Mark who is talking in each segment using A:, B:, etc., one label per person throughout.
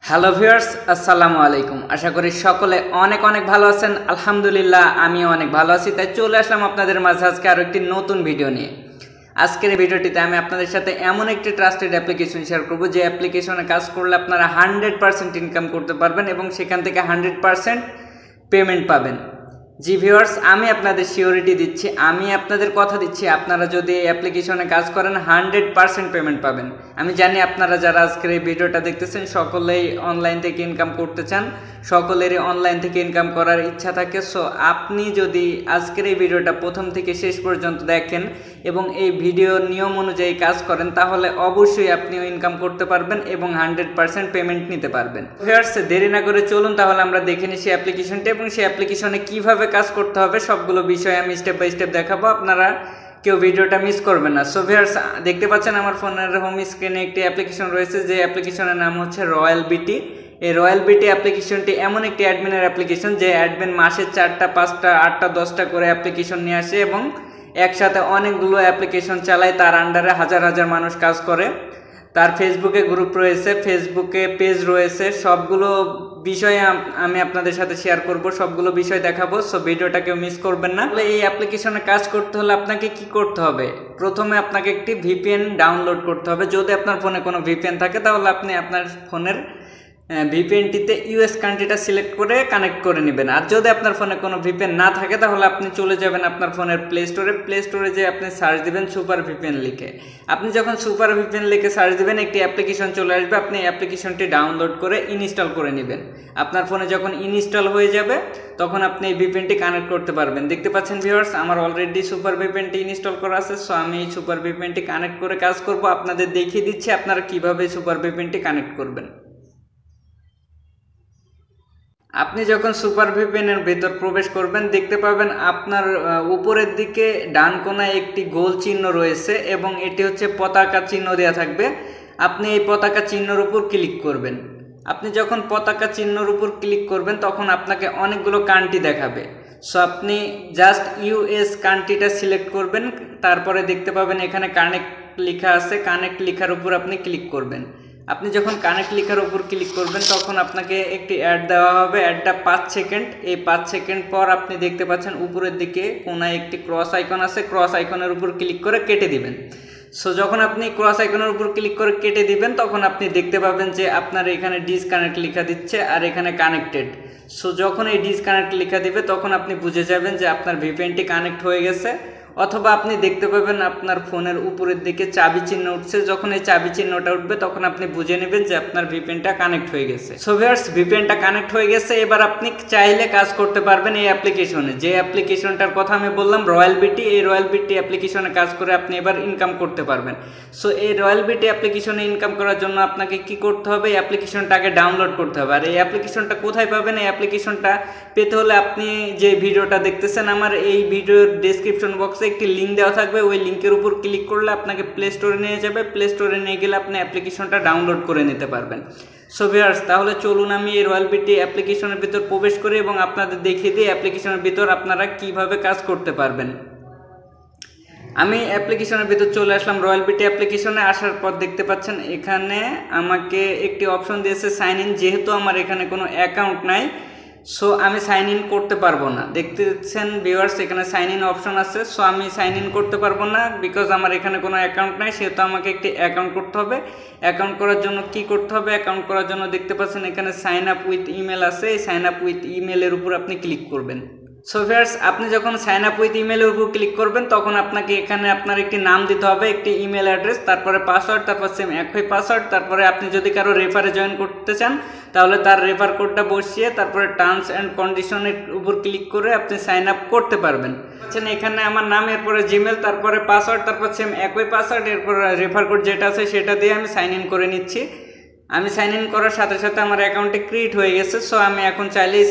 A: Hello viewers, আসসালামু আলাইকুম। আশা করি সকলে অনেক অনেক ভালো আছেন। আলহামদুলিল্লাহ, আমিও অনেক ভালো আছি। তাই চলে আসলাম আপনাদের মাঝে আজকে আরও একটি নতুন ভিডিও নিয়ে। আজকের এই ভিডিওটিতে আমি আপনাদের সাথে এমন একটি ট্রাস্টেড অ্যাপ্লিকেশন শেয়ার করব যে অ্যাপ্লিকেশনে কাজ করলে আপনারা 100% ইনকাম করতে পারবেন এবং সেখান থেকে 100% পেমেন্ট পাবেন। জি ভিউয়ার্স, আমি আপনাদের সিওরিটি দিচ্ছি, আমি আপনাদের কথা দিচ্ছি, আপনারা যদি এই অ্যাপ্লিকেশনে কাজ করেন 100% পেমেন্ট পাবেন। আমি জানি আপনারা যারা আজকের এই ভিডিওটা দেখতেছেন সকলেই অনলাইন থেকে ইনকাম করতে চান, সকলেরই অনলাইন থেকে ইনকাম করার ইচ্ছা থাকে। সো আপনি যদি আজকের এই ভিডিওটা প্রথম থেকে শেষ পর্যন্ত দেখেন এবং এই ভিডিওর নিয়ম অনুযায়ী কাজ করেন তাহলে অবশ্যই আপনিও ইনকাম করতে পারবেন এবং 100% পেমেন্ট নিতে পারবেন। ভিউয়ার্স, দেরি না করে চলুন তাহলে আমরা দেখে নিই সেই অ্যাপ্লিকেশনটি এবং সেই অ্যাপ্লিকেশনে কীভাবে কাজ করতে হবে সবগুলো বিষয় আমি স্টেপ বাই স্টেপ দেখাবো, আপনারা কেউ ভিডিওটা মিস করবেন না। সো ভিউয়ার্স, দেখতে পাচ্ছেন আমার ফোনের হোম স্ক্রিনে একটি অ্যাপ্লিকেশন রয়েছে, যে অ্যাপ্লিকেশনের নাম হচ্ছে রয়্যাল বিটি। এই রয়্যাল বিটি অ্যাপ্লিকেশনটি এমন একটি অ্যাডমিনের অ্যাপ্লিকেশন যে অ্যাডমিন মাসে 4টা 5টা 8টা 10টা করে অ্যাপ্লিকেশন নিয়ে আসে এবং একসাথে অনেকগুলো অ্যাপ্লিকেশন চালায়। তার আন্ডারে হাজার হাজার মানুষ কাজ করে। তার ফেসবুকে গ্রুপ রয়েছে, ফেসবুকে পেজ রয়েছে, সবগুলো বিষয়ে আমি আপনাদের সাথে শেয়ার করব, সবগুলো বিষয় দেখাবো। সো ভিডিওটা কেউ মিস করবেন না। এই অ্যাপ্লিকেশনে কাজ করতে হলে আপনাকে কি করতে হবে? প্রথমে আপনাকে একটি ভিপিএন ডাউনলোড করতে হবে। যদি আপনার ফোনে কোনো ভিপিএন থাকে তাহলে আপনি আপনার ফোনের ভিপিএনটিতে ইউএস কান্ট্রিটা সিলেক্ট করে কানেক্ট করে নেবেন। আর যদি আপনার ফোনে কোনো ভিপিএন না থাকে তাহলে আপনি চলে যাবেন আপনার ফোনের প্লে স্টোরে যে আপনি সার্চ দিবেন সুপার ভিপিএন লিখে। আপনি যখন সুপার ভিপিএন লিখে সার্চ দিবেন একটি অ্যাপ্লিকেশন চলে আসবে, আপনি অ্যাপ্লিকেশনটি ডাউনলোড করে ইনস্টল করে নেবেন। আপনার ফোনে যখন ইনস্টল হয়ে যাবে তখন আপনি এই ভিপিএনটি কানেক্ট করতে পারবেন। দেখতে পাচ্ছেন ভিউয়ার্স, আমার অলরেডি সুপার ভিপিএনটি ইনস্টল করা আছে। সো আমি এই সুপার ভিপিএনটি কানেক্ট করে কাজ করব, আপনাদের দেখিয়ে দিচ্ছি আপনারা কিভাবে সুপার ভিপিএনটি কানেক্ট করবেন। আপনি যখন সুপার ভিপিএনের ভেতর প্রবেশ করবেন দেখতে পাবেন আপনার উপরের দিকে ডান কোনায় একটি গোল চিহ্ন রয়েছে এবং এটি হচ্ছে পতাকা চিহ্ন দেওয়া থাকবে। আপনি এই পতাকা চিহ্নের উপর ক্লিক করবেন। আপনি যখন পতাকা চিহ্নের উপর ক্লিক করবেন তখন আপনাকে অনেকগুলো কান্ট্রি দেখাবে। সো আপনি জাস্ট ইউএস কান্ট্রিটা সিলেক্ট করবেন, তারপরে দেখতে পাবেন এখানে কানেক্ট লেখা আছে, কানেক্ট লেখার উপর আপনি ক্লিক করবেন। আপনি যখন কানেক্ট লেখার উপর ক্লিক করবেন তখন আপনাকে একটি অ্যাড দেওয়া হবে, অ্যাডটা 5 সেকেন্ড। এই 5 সেকেন্ড পর আপনি দেখতে পাচ্ছেন উপরের দিকে কোনায় একটি ক্রস আইকন আছে, ক্রস আইকনের উপর ক্লিক করে কেটে দিবেন। সো যখন আপনি ক্রস আইকনের উপর ক্লিক করে কেটে দিবেন তখন আপনি দেখতে পাবেন যে আপনার এখানে ডিসকানেক্ট লেখা দিচ্ছে আর এখানে কানেক্টেড। সো যখন এই ডিসকানেক্ট লেখা দিবে তখন আপনি বুঝে যাবেন যে আপনার ভিপিএনটি কানেক্ট হয়ে গেছে। অথবা আপনি দেখতে পাবেন আপনার ফোনের উপরের দিকে চাবি চিহ্ন উঠছে, যখন এই চাবি চিহ্নটা উঠবে তখন আপনি বুঝে নেবেন যে আপনার ভিপিএনটা কানেক্ট হয়ে গেছে। সো ভিউয়ার্স, ভিপিএনটা কানেক্ট হয়ে গেছে। এবার আপনি চাইলে কাজ করতে পারবেন এই অ্যাপ্লিকেশনে, যে অ্যাপ্লিকেশনটার কথা আমি বললাম রয়্যাল বিটি। এই রয়্যাল বিটি অ্যাপ্লিকেশনে কাজ করে আপনি এবার ইনকাম করতে পারবেন। সো এই রয়্যাল বিটি অ্যাপ্লিকেশনে ইনকাম করার জন্য আপনাকে কি করতে হবে? এই অ্যাপ্লিকেশনটাকে ডাউনলোড করতে হবে। আর এই অ্যাপ্লিকেশনটা কোথায় পাবেন? এই অ্যাপ্লিকেশনটা পেতে হলে আপনি যে ভিডিওটা দেখতেছেন আমার এই ভিডিওর ডেসক্রিপশন বক্সে একটি লিঙ্ক দেওয়া থাকবে, ওই লিঙ্কের উপর ক্লিক করলে আপনাকে প্লে স্টোরে নিয়ে যাবে। প্লে স্টোরে নিয়ে গেলে আপনি অ্যাপ্লিকেশনটা ডাউনলোড করে নিতে পারবেন। সো ভিউয়ার্স, তাহলে চলুন আমি এই রয়্যাল বিটি অ্যাপ্লিকেশনের ভিতর প্রবেশ করি এবং আপনাদের দেখিয়ে দিই অ্যাপ্লিকেশনের ভিতর আপনারা কিভাবে কাজ করতে পারবেন। আমি অ্যাপ্লিকেশনের ভিতর চলে আসলাম। রয়্যাল বিটি অ্যাপ্লিকেশনে আসার পর দেখতে পাচ্ছেন এখানে আমাকে একটি অপশন দিয়েছে সাইন ইন। যেহেতু আমার এখানে কোনো অ্যাকাউন্ট নাই সো আমি সাইন ইন করতে পারবো না। দেখতেছেন ভিউয়ার্স, এখানে সাইন ইন অপশন আছে। সো আমি সাইন ইন করতে পারবো না বিকজ আমার এখানে কোনো অ্যাকাউন্ট নাই, সেহেতু আমাকে একটি অ্যাকাউন্ট করতে হবে। অ্যাকাউন্ট করার জন্য কি করতে হবে? অ্যাকাউন্ট করার জন্য দেখতে পাচ্ছেন এখানে সাইন আপ উইথ ইমেল আছে, এই সাইন আপ উইথ ইমেলের উপর আপনি ক্লিক করবেন। সো ভিউয়ার্স, আপনি যখন সাইন আপ উইথ ইমেলের উপর ক্লিক করবেন তখন আপনাকে এখানে আপনার একটি নাম দিতে হবে, একটি ইমেল অ্যাড্রেস, তারপরে পাসওয়ার্ড, তারপর সেম একই পাসওয়ার্ড। তারপরে আপনি যদি কারো রেফারে জয়েন করতে চান তাহলে তার রেফার কোডটা বসিয়ে তারপরে টার্মস অ্যান্ড কন্ডিশনের উপর ক্লিক করে আপনি সাইন আপ করতে পারবেন। এখানে আমার নাম, এরপরে জিমেল, তারপরে পাসওয়ার্ড, তারপর সেম একই পাসওয়ার্ড, এরপর রেফার কোড যেটা আছে সেটা দিয়ে আমি সাইন ইন করে নিচ্ছি। আমি সাইন ইন করার সাথে সাথে আমার অ্যাকাউন্টে ক্রিয়েট হয়ে গেছে। সো আমি এখন চাইলেই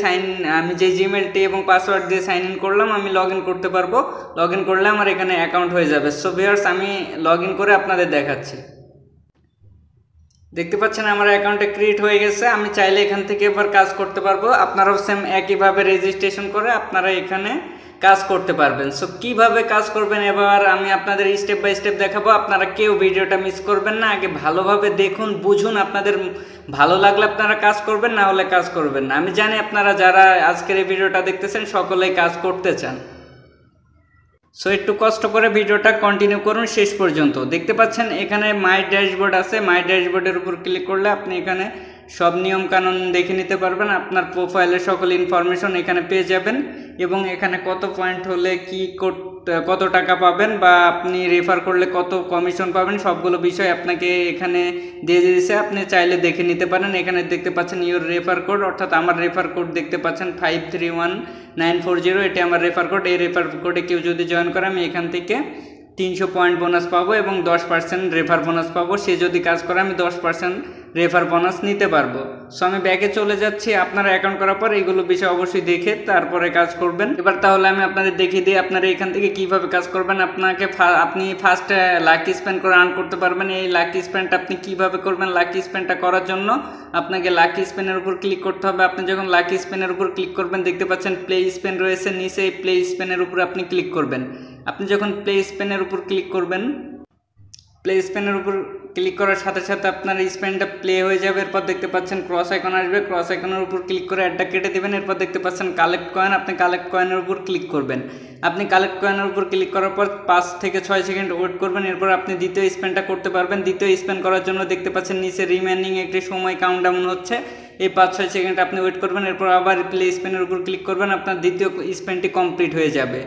A: আমি যে জিমেলটি এবং পাসওয়ার্ড দিয়ে সাইন ইন করলাম আমি লগ ইন করতে পারবো। লগ ইন করলে আমার এখানে অ্যাকাউন্ট হয়ে যাবে। সো ভিউয়ার্স, আমি লগ ইন করে আপনাদের দেখাচ্ছি। দেখতে পাচ্ছেন আমার অ্যাকাউন্টে ক্রিয়েট হয়ে গেছে। আমি চাইলে এখান থেকে এবার কাজ করতে পারবো। আপনারাও সেম একইভাবে রেজিস্ট্রেশন করে আপনারা এখানে কাজ করতে পারবেন। সো কিভাবে কাজ করবেন এবার আমি আপনাদের স্টেপ বাই স্টেপ দেখাবো। আপনারা কেউ ভিডিওটা মিস করবেন না, আগে ভালোভাবে দেখুন, বুঝুন, আপনাদের ভালো লাগলে আপনারা কাজ করবেন, না হলে কাজ করবেন না। আমি জানি আপনারা যারা আজকের এই ভিডিওটা দেখতেছেন সকলেই কাজ করতে চান। সো একটু কষ্ট করে ভিডিওটা কন্টিনিউ করুন শেষ পর্যন্ত। দেখতে পাচ্ছেন এখানে মাই ড্যাশবোর্ড আছে, মাই ড্যাশবোর্ডের উপর ক্লিক করলে আপনি এখানে সব নিয়ম কানুন দেখে নিতে পারবেন, আপনার প্রোফাইলের সকল ইনফরমেশন এখানে পেয়ে যাবেন এবং এখানে কত পয়েন্ট হলে কি কত টাকা পাবেন বা আপনি রেফার করলে কত কমিশন পাবেন সবগুলো বিষয় আপনাকে এখানে দিয়ে দিয়েছে, আপনি চাইলে দেখে নিতে পারেন। এখানে দেখতে পাচ্ছেন ইউর রেফার কোড, অর্থাৎ আমার রেফার কোড দেখতে পাচ্ছেন 531940, এটি আমার রেফার কোড। এই রেফার কোডে কেউ যদি জয়েন করে আমি এখান থেকে 300 পয়েন্ট বোনাস পাবো এবং 10% রেফার বোনাস পাবো। সে যদি কাজ করে আমি 10% রেফার বোনাস নিতে পারবো। সো আমি ব্যাকে চলে যাচ্ছি। আপনারা অ্যাকাউন্ট করার পর এইগুলো বিষয় অবশ্যই দেখে তারপরে কাজ করবেন। এবার তাহলে আমি আপনাদের দেখিয়ে দিই আপনারা এখান থেকে কিভাবে কাজ করবেন। আপনি ফার্স্ট লাকি স্পেন্ড করে আর্ন করতে পারবেন। এই লাকি স্পেন্ডটা আপনি কিভাবে করবেন? লাকি স্পেন্ডটা করার জন্য আপনাকে লাকি স্পেনের উপর ক্লিক করতে হবে। আপনি যখন লাকি স্পেনের উপর ক্লিক করবেন দেখতে পাচ্ছেন প্লে স্পেন রয়েছে নিচে, এই প্লে স্পেনের উপর আপনি ক্লিক করবেন। আপনি যখন প্লে স্পেনের উপর ক্লিক করবেন, প্লে স্পেনের উপর ক্লিক করার সাথে সাথে আপনার স্পেনটা প্লে হয়ে যাবে। এরপর দেখতে পাচ্ছেন ক্রস আইকন আসবে, ক্রস আইকনের উপর ক্লিক করে অ্যাডটা কেটে দেবেন। এরপর দেখতে পাচ্ছেন কালেক্ট কয়েন, আপনি কালেক্ট কয়েনের উপর ক্লিক করবেন। আপনি কালেক্ট কয়েনের উপর ক্লিক করার পর 5 থেকে 6 সেকেন্ড ওয়েট করবেন। এরপর আপনি দ্বিতীয় স্পেনটা করতে পারবেন। দ্বিতীয় স্পেন করার জন্য দেখতে পাচ্ছেন নিচে রিমেনিং একটি সময় কাউন্টডাউন হচ্ছে, এই 5-6 সেকেন্ড আপনি ওয়েট করবেন। এরপর আবার প্লে স্পেনের উপর ক্লিক করবেন, আপনার দ্বিতীয় স্পেনটি কমপ্লিট হয়ে যাবে।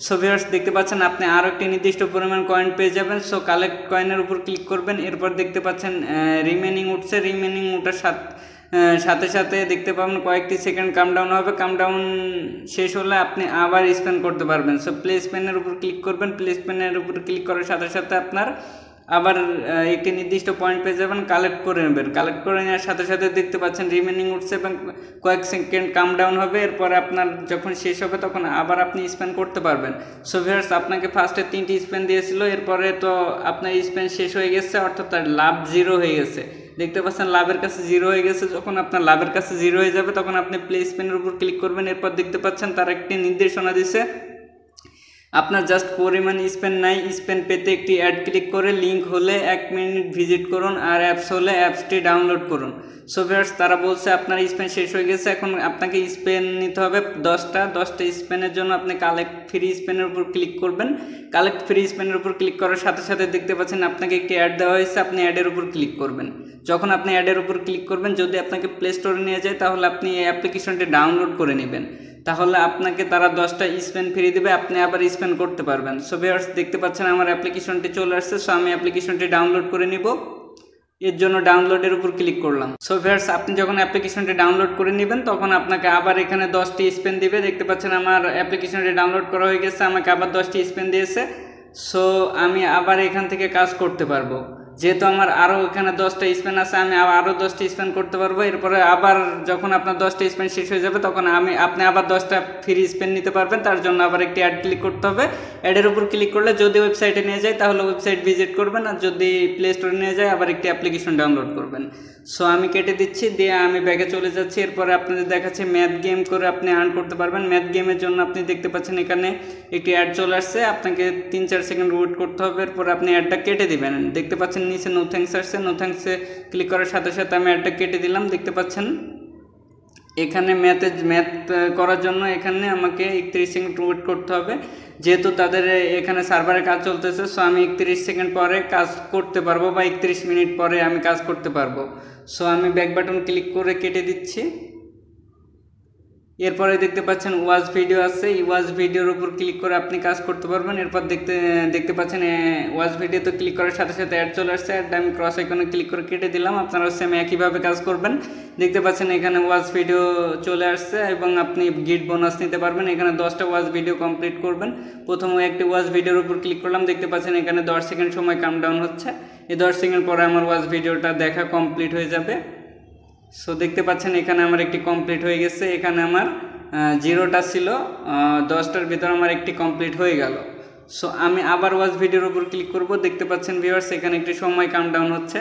A: সো ভিউয়ার্স দেখতে পাচ্ছেন আপনি আরও একটি নির্দিষ্ট পরিমাণ কয়েন পেয়ে যাবেন। সো কালেক্ট কয়েনের উপর ক্লিক করবেন। এরপর দেখতে পাচ্ছেন রিমেনিং উঠছে, রিমেনিং ওঠার সাথে সাথে দেখতে পাবেন কয়েকটি সেকেন্ড কামডাউন হবে। কামডাউন শেষ হলে আপনি আবার স্পেন করতে পারবেন। সো প্লে স্পেনের উপর ক্লিক করবেন। প্লে স্পেনের উপর ক্লিক করার সাথে সাথে আপনার আবার একটি নির্দিষ্ট পয়েন্ট পেয়ে যাবেন, কালেক্ট করে নেবেন। কালেক্ট করে নেওয়ার সাথে সাথে দেখতে পাচ্ছেন রিমেনিং উঠছে এবং কয়েক সেকেন্ড কাম ডাউন হবে। এরপরে আপনার যখন শেষ হবে তখন আবার আপনি স্পেন করতে পারবেন। সো ভিউয়ার্স আপনাকে ফার্স্টে 3টি স্পেন দিয়েছিল, এরপরে তো আপনার স্পেন শেষ হয়ে গেছে, অর্থাৎ তার লাভ 0 হয়ে গেছে। দেখতে পাচ্ছেন লাভের কাছে 0 হয়ে গেছে। যখন আপনার লাভের কাছে 0 হয়ে যাবে তখন আপনি প্লে স্পেনের উপর ক্লিক করবেন। এরপর দেখতে পাচ্ছেন তার একটি নির্দেশনা দিছে, আপনার জাস্ট পরিমাণ স্পেন নাই, স্পেন পেতে একটি অ্যাড ক্লিক করে লিঙ্ক হলে 1 মিনিট ভিজিট করুন আর অ্যাপস হলে অ্যাপসটি ডাউনলোড করুন। সো ভিউয়ার্স তারা বলছে আপনার স্পেন শেষ হয়ে গেছে, এখন আপনাকে স্পেন নিতে হবে 10টা স্পেনের জন্য আপনি কালেক্ট ফ্রি স্পেনের উপর ক্লিক করবেন। কালেক্ট ফ্রি স্পেনের উপর ক্লিক করার সাথে সাথে দেখতে পাচ্ছেন আপনাকে একটি অ্যাড দেওয়া হয়েছে, আপনি অ্যাডের উপর ক্লিক করবেন। যখন আপনি অ্যাডের উপর ক্লিক করবেন যদি আপনাকে প্লে স্টোরে নিয়ে যায় তাহলে আপনি এই অ্যাপ্লিকেশনটি ডাউনলোড করে নেবেন, তাহলে আপনাকে তারা 10টা স্পেন ফ্রি দেবে, আপনি আবার স্পেন করতে পারবেন। সো ভিউয়ার্স দেখতে পাচ্ছেন আমার অ্যাপ্লিকেশনটি চলে আসছে। সো আমি অ্যাপ্লিকেশনটি ডাউনলোড করে নিব, এর জন্য ডাউনলোডের উপর ক্লিক করলাম। সো ভিউয়ার্স আপনি যখন অ্যাপ্লিকেশনটি ডাউনলোড করে নেবেন তখন আপনাকে আবার এখানে 10টি স্পেন দিবে। দেখতে পাচ্ছেন আমার অ্যাপ্লিকেশনটি ডাউনলোড করা হয়ে গেছে, আমাকে আবার 10টি স্পেন দিয়েছে। সো আমি আবার এখান থেকে কাজ করতে পারবো, যেহেতু আমার আরও এখানে 10টা স্পেন আছে, আমি আরও 10টি স্পেন করতে পারবো। এরপরে আবার যখন আপনার 10টা স্পেন শেষ হয়ে যাবে তখন আপনি আবার 10টা ফ্রি স্পেন নিতে পারবেন। তার জন্য আবার একটি অ্যাড ক্লিক করতে হবে। অ্যাডের উপর ক্লিক করলে যদি ওয়েবসাইটে নিয়ে যায় তাহলে ওয়েবসাইট ভিজিট করবেন, আর যদি প্লে স্টোরে নিয়ে যায় আবার একটি অ্যাপ্লিকেশন ডাউনলোড করবেন। সো আমি কেটে দিচ্ছি, দিয়ে আমি ব্যাগে চলে যাচ্ছি। এরপরে আপনাদের দেখাচ্ছে ম্যাথ গেম করে আপনি আর্ন করতে পারবেন। ম্যাথ গেমের জন্য আপনি দেখতে পাচ্ছেন এখানে একটি অ্যাড চলে আসছে, আপনাকে 3-4 সেকেন্ড ওয়েট করতে হবে। এরপর আপনি অ্যাডটা কেটে দিবেন। দেখতে পাচ্ছেন নিচে নো থ্যাঙ্কস আসছে, নো থ্যাঙ্কসে ক্লিক করার সাথে সাথে আমি অ্যাডটা কেটে দিলাম। দেখতে পাচ্ছেন এখানে ম্যাথ করার জন্য এখানে আমাকে 31 সেকেন্ড ওয়েট করতে হবে, যেহেতু তাদের এখানে সার্ভারে কাজ চলতেছে। সো আমি 31 সেকেন্ড পরে কাজ করতে পারবো বা 31 মিনিট পরে আমি কাজ করতে পারবো। সো আমি ব্যাক বাটন ক্লিক করে কেটে দিচ্ছি। এরপরে দেখতে পাচ্ছেন ওয়াচ ভিডিও আছে, এই ওয়াচ ভিডিওর উপর ক্লিক করে আপনি কাজ করতে পারবেন। এরপর দেখতে পাচ্ছেন ওয়াচ ভিডিওতে ক্লিক করার সাথে সাথে অ্যাড চলে আসছে, অ্যাডটা আমি ক্রস আইকনে ক্লিক করে কেটে দিলাম। আপনারা সেম একইভাবে কাজ করবেন। দেখতে পাচ্ছেন এখানে ওয়াচ ভিডিও চলে আসছে এবং আপনি গিফট বোনাস নিতে পারবেন। এখানে 10টা ওয়াচ ভিডিও কমপ্লিট করবেন। প্রথমে একটি ওয়াচ ভিডিওর উপর ক্লিক করলাম, দেখতে পাচ্ছেন এখানে 10 সেকেন্ড সময় কাউন্টডাউন হচ্ছে। এই 10 সেকেন্ড পরে আমার ওয়াচ ভিডিওটা দেখা কমপ্লিট হয়ে যাবে। সো দেখতে পাচ্ছেন এখানে আমার একটি কমপ্লিট হয়ে গেছে। এখানে আমার 0টা ছিল, 10টার ভিতর আমার একটি কমপ্লিট হয়ে গেল। সো আমি আবার ওয়াচ ভিডিওর উপর ক্লিক করব। দেখতে পাচ্ছেন ভিউয়ার্স এখানে একটি সময় কাউন্টডাউন হচ্ছে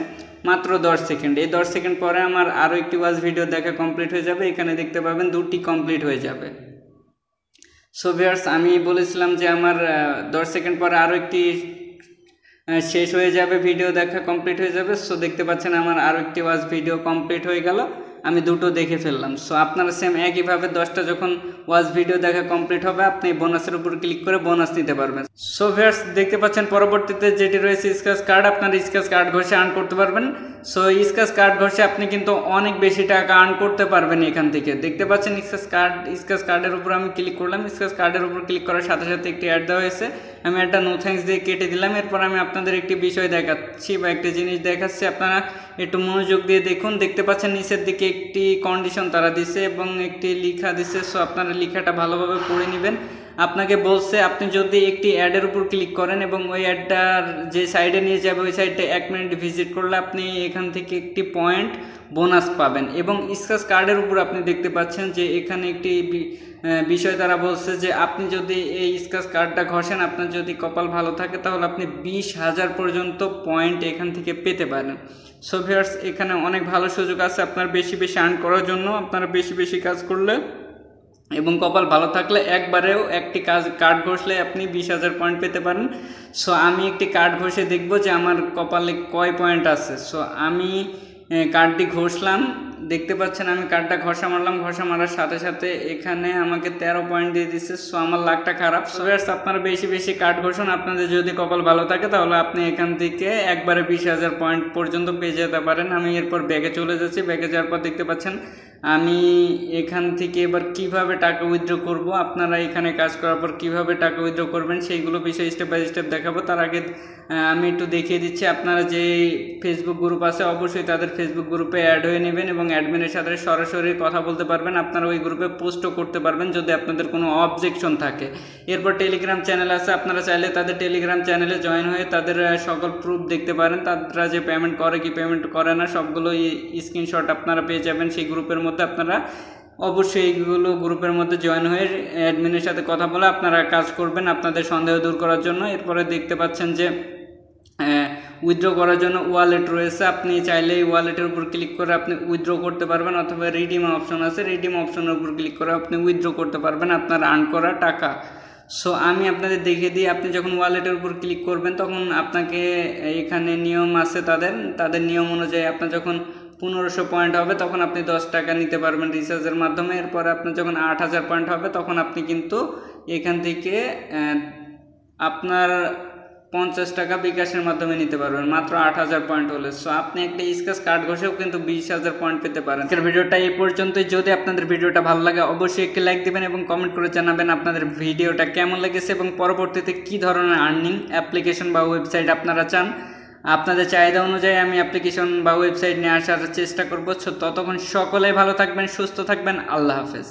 A: মাত্র 10 সেকেন্ড। এই 10 সেকেন্ড পরে আমার আরও একটি ওয়াচ ভিডিও দেখা কমপ্লিট হয়ে যাবে। এখানে দেখতে পাবেন 2টি কমপ্লিট হয়ে যাবে। সো ভিউয়ার্স, আমি বলেছিলাম যে আমার 10 সেকেন্ড পরে আরও একটি শেষ হয়ে যাবে, ভিডিও দেখা কমপ্লিট হয়ে যাবে। সো দেখতে পাচ্ছেন আমার আরও একটি ওয়াচ ভিডিও কমপ্লিট হয়ে গেল, আমি দুটো দেখে ফেললাম। সো আপনারা সেম একইভাবে 10টা যখন ওয়াচ ভিডিও দেখা কমপ্লিট হবে, আপনি বোনাসের উপর ক্লিক করে বোনাস নিতে পারবেন। সো ভিউয়ার্স, দেখতে পাচ্ছেন পরবর্তীতে যেটি রয়েছে স্ক্র্যাচ কার্ড, আপনার স্ক্র্যাচ কার্ড ঘষে আর্ন করতে পারবেন। সো স্ক্র্যাচ কার্ড ঘষে আপনি কিন্তু অনেক বেশি টাকা আর্ন করতে পারবেন এখান থেকে। দেখতে পাচ্ছেন স্ক্র্যাচ কার্ডের উপর আমি ক্লিক করলাম। স্ক্র্যাচ কার্ডের উপর ক্লিক করার সাথে সাথে একটি অ্যাড দেওয়া হয়েছে, আমি একটা নো থ্যাঙ্কস দিয়ে কেটে দিলাম। এরপর আমি আপনাদের একটি বিষয় দেখাচ্ছি বা একটি জিনিস দেখাচ্ছি, আপনারা একটু মনোযোগ দিয়ে দেখুন। দেখতে পাচ্ছেন নিচের দিকে একটি কন্ডিশন তারা দিছে এবং একটি লেখা দিছে। সো আপনারা লেখাটা ভালোভাবে পড়ে নেবেন। আপনাকে বলছে আপনি যদি একটি অ্যাডের উপর ক্লিক করেন এবং ওই অ্যাডটার যে সাইডে নিয়ে যাবে ওই সাইডটা 1 মিনিট ভিজিট করলে আপনি এখান থেকে একটি পয়েন্ট বোনাস পাবেন। এবং স্ক্র্যাচ কার্ডের উপর আপনি দেখতে পাচ্ছেন যে এখানে একটি বিষয় তারা বলছে যে আপনি যদি এই স্ক্র্যাচ কার্ডটা ঘষেন, আপনার যদি কপাল ভালো থাকে তাহলে আপনি 20,000 পর্যন্ত পয়েন্ট এখান থেকে পেতে পারেন। সো ভিউয়ার্স, এখানে অনেক ভালো সুযোগ আছে আপনার বেশি বেশি আর্ন করার জন্য। আপনারা বেশি বেশি কাজ করলে এবং কপাল ভালো থাকলে একবারেও একটি কার্ড ঘষলে আপনি 20,000 পয়েন্ট পেতে পারেন। সো আমি একটি কার্ড ঘষে দেখব যে আমার কপালে কয় পয়েন্ট আছে। সো আমি কার্ডটি ঘষলাম, দেখতে পাচ্ছেন আমি কার্ডটা ঘষা মারলাম, ঘষা মারার সাথে সাথে এখানে আমাকে 13 পয়েন্ট দিয়ে দিচ্ছে। সো আমার লাকটা খারাপ। সো আপনারা বেশি বেশি কার্ড ঘষুন, আপনাদের যদি কপাল ভালো থাকে তাহলে আপনি এখান থেকে একবারে 20,000 পয়েন্ট পর্যন্ত পেয়ে যেতে পারেন। আমি এরপর ব্যাগে চলে যাচ্ছি। ব্যাগে যাওয়ার পর দেখতে পাচ্ছেন আমি এখান থেকে এবার কিভাবে টাকা উইথড্র করব, আপনারা এখানে কাজ করার পর কিভাবে টাকা উইথড্র করবেন সেইগুলো বিষয়ে স্টেপ বাই স্টেপ দেখাবো। তার আগে আমি একটু দেখিয়ে দিচ্ছি, আপনারা যে ফেসবুক গ্রুপ আছে অবশ্যই তাদের ফেসবুক গ্রুপে অ্যাড হয়ে নেবেন এবং অ্যাডমিনের সাথে সরাসরি কথা বলতে পারবেন। আপনারা ওই গ্রুপে পোস্টও করতে পারবেন যদি আপনাদের কোনো অবজেকশন থাকে। এরপর টেলিগ্রাম চ্যানেল আছে, আপনারা চাইলে তাদের টেলিগ্রাম চ্যানেলে জয়েন হয়ে তাদের সকল প্রুফ দেখতে পারেন। তারা যে পেমেন্ট করে কি পেমেন্ট করে না সবগুলো স্ক্রিনশট আপনারা পেয়ে যাবেন সেই গ্রুপের মধ্যে। আপনারা অবশ্যই এইগুলো গ্রুপের মধ্যে জয়েন হয়ে অ্যাডমিনের সাথে কথা বলে আপনারা কাজ করবেন আপনাদের সন্দেহ দূর করার জন্য। এরপরে দেখতে পাচ্ছেন যে উইথড্র করার জন্য ওয়ালেট রয়েছে, আপনি চাইলে এই ওয়ালেটের উপর ক্লিক করে আপনি উইথড্র করতে পারবেন, অথবা রিডিম অপশন আছে, রিডিম অপশনের উপর ক্লিক করে আপনি উইথড্র করতে পারবেন আপনার আর্ন করা টাকা। সো আমি আপনাদের দেখিয়ে দিই, আপনি যখন ওয়ালেটের উপর ক্লিক করবেন তখন আপনাকে এখানে নিয়ম আছে তাদের নিয়ম অনুযায়ী আপনার যখন 1500 পয়েন্ট হবে তখন আপনি 10 টাকা নিতে পারবেন রিচার্জের মাধ্যমে। এরপরে আপনার যখন 8000 পয়েন্ট হবে তখন আপনি কিন্তু এখান থেকে আপনার 50 টাকা বিকাশের মাধ্যমে নিতে পারবেন মাত্র 8000 পয়েন্ট হলে। সো আপনি একটা স্ক্র্যাচ কার্ড ঘষেও কিন্তু 20,000 পয়েন্ট পেতে পারেন। আজকের ভিডিওটা এই পর্যন্তই। যদি আপনাদের ভিডিওটা ভালো লাগে অবশ্যই একটি লাইক দেবেন এবং কমেন্ট করে জানাবেন আপনাদের ভিডিওটা কেমন লেগেছে এবং পরবর্তীতে কী ধরনের আর্নিং অ্যাপ্লিকেশন বা ওয়েবসাইট আপনারা চান। আপনাদের চাহিদা অনুযায়ী আমি অ্যাপ্লিকেশন বা ওয়েবসাইট নিয়ে আসার চেষ্টা করব। ততক্ষণ সকলেই ভালো থাকবেন, সুস্থ থাকবেন। আল্লাহ হাফেজ।